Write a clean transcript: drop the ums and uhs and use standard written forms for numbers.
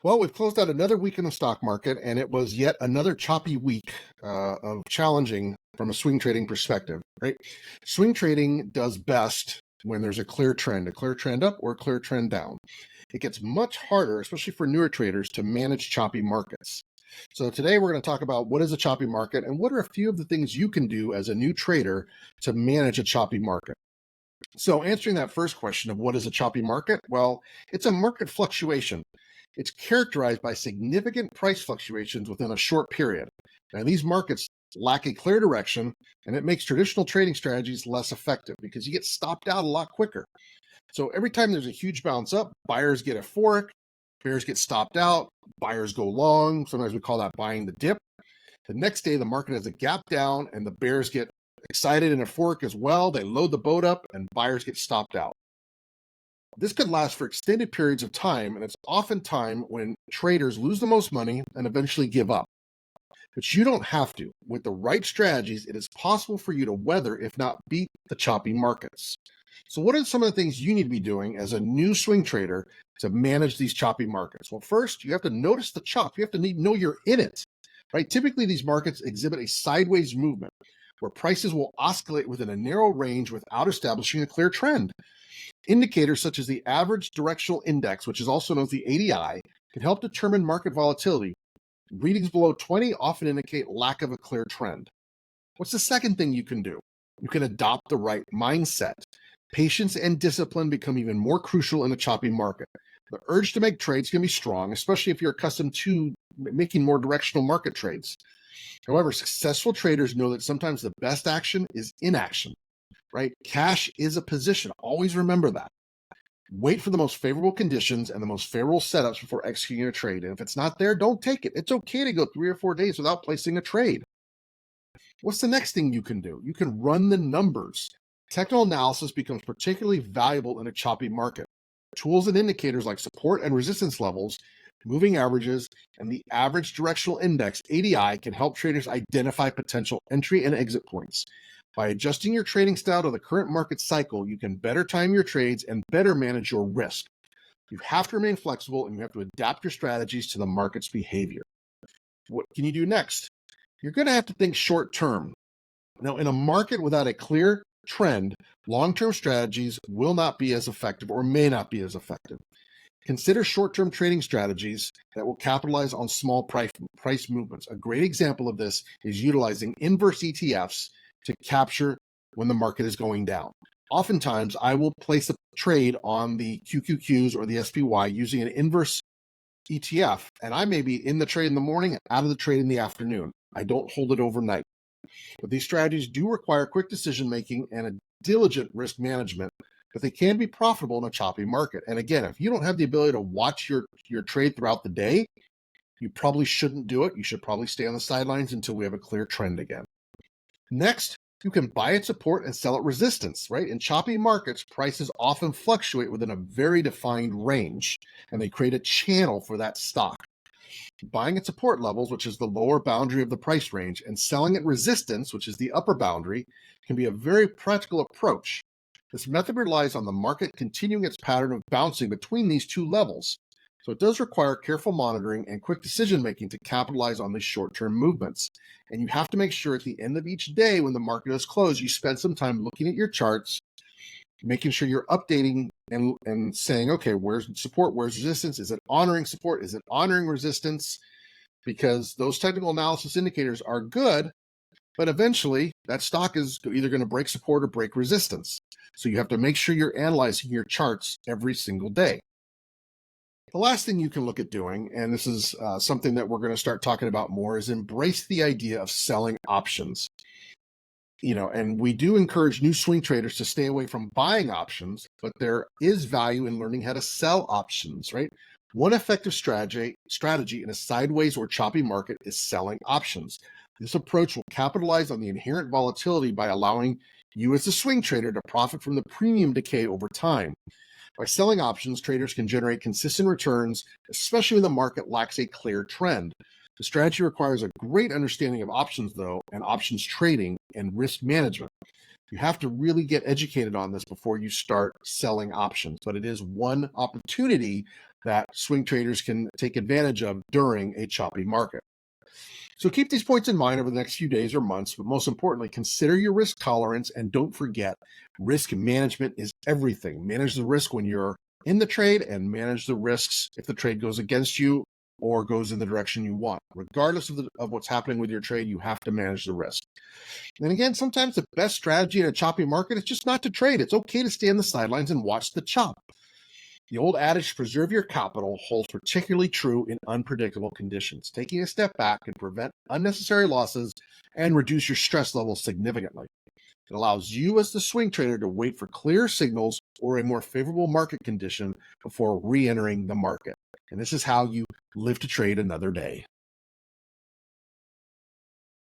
Well, we've closed out another week in the stock market, and it was yet another choppy week of challenging from a swing trading perspective, right? Swing trading does best when there's a clear trend up or a clear trend down. It gets much harder, especially for newer traders, to manage choppy markets. So today we're going to talk about what is a choppy market and what are a few of the things you can do as a new trader to manage a choppy market. So answering that first question of what is a choppy market? Well, it's a market fluctuation. It's characterized by significant price fluctuations within a short period. Now, these markets lack a clear direction, and it makes traditional trading strategies less effective because you get stopped out a lot quicker. So every time there's a huge bounce up, buyers get euphoric, bears get stopped out, buyers go long. Sometimes we call that buying the dip. The next day, the market has a gap down, and the bears get excited and euphoric as well. They load the boat up, and buyers get stopped out. This could last for extended periods of time, and it's often time when traders lose the most money and eventually give up. But you don't have to. With the right strategies, it is possible for you to weather, if not beat, the choppy markets. So, what are some of the things you need to be doing as a new swing trader to manage these choppy markets? Well, first, you have to notice the chop. You have to know you're in it, right? Typically, these markets exhibit a sideways movement where prices will oscillate within a narrow range without establishing a clear trend. Indicators such as the average directional index, which is also known as the ADI, can help determine market volatility. Readings below 20 often indicate lack of a clear trend. What's the second thing you can do? You can adopt the right mindset. Patience and discipline become even more crucial in a choppy market. The urge to make trades can be strong, especially if you're accustomed to making more directional market trades. However, successful traders know that sometimes the best action is inaction, right? Cash is a position. Always remember that. Wait for the most favorable conditions and the most favorable setups before executing a trade. And if it's not there, don't take it. It's okay to go 3 or 4 days without placing a trade. What's the next thing you can do? You can run the numbers. Technical analysis becomes particularly valuable in a choppy market. Tools and indicators like support and resistance levels, moving averages, and the average directional index, ADI, can help traders identify potential entry and exit points. By adjusting your trading style to the current market cycle, you can better time your trades and better manage your risk. You have to remain flexible and you have to adapt your strategies to the market's behavior. What can you do next? You're going to have to think short term. Now, in a market without a clear trend, long-term strategies will not be as effective or may not be as effective. Consider short-term trading strategies that will capitalize on small price movements. A great example of this is utilizing inverse ETFs to capture when the market is going down. Oftentimes, I will place a trade on the QQQs or the SPY using an inverse ETF, and I may be in the trade in the morning and out of the trade in the afternoon. I don't hold it overnight. But these strategies do require quick decision making and a diligent risk management, but they can be profitable in a choppy market. And again, if you don't have the ability to watch your trade throughout the day, you probably shouldn't do it. You should probably stay on the sidelines until we have a clear trend again. Next, you can buy at support and sell at resistance, right? In choppy markets, prices often fluctuate within a very defined range, and they create a channel for that stock. Buying at support levels, which is the lower boundary of the price range, and selling at resistance, which is the upper boundary, can be a very practical approach. This method relies on the market continuing its pattern of bouncing between these two levels. So it does require careful monitoring and quick decision making to capitalize on these short-term movements. And you have to make sure at the end of each day when the market is closed, you spend some time looking at your charts, making sure you're updating and saying, okay, where's support, where's resistance? Is it honoring support? Is it honoring resistance? Because those technical analysis indicators are good, but eventually that stock is either going to break support or break resistance. So you have to make sure you're analyzing your charts every single day. The last thing you can look at doing, and this is something that we're going to start talking about more, is embrace the idea of selling options. And we do encourage new swing traders to stay away from buying options, but there is value in learning how to sell options, right? One effective strategy in a sideways or choppy market is selling options. This approach will capitalize on the inherent volatility by allowing you as a swing trader to profit from the premium decay over time. By selling options, traders can generate consistent returns, especially when the market lacks a clear trend. The strategy requires a great understanding of options, though, and options trading and risk management. You have to really get educated on this before you start selling options, but it is one opportunity that swing traders can take advantage of during a choppy market. So keep these points in mind over the next few days or months, but most importantly, consider your risk tolerance and don't forget risk management is everything. Manage the risk when you're in the trade and manage the risks if the trade goes against you or goes in the direction you want. Regardless of what's happening with your trade, you have to manage the risk. And again, sometimes the best strategy in a choppy market is just not to trade. It's okay to stay on the sidelines and watch the chop. The old adage, preserve your capital, holds particularly true in unpredictable conditions. Taking a step back can prevent unnecessary losses and reduce your stress levels significantly. It allows you as the swing trader to wait for clear signals or a more favorable market condition before re-entering the market. And this is how you live to trade another day.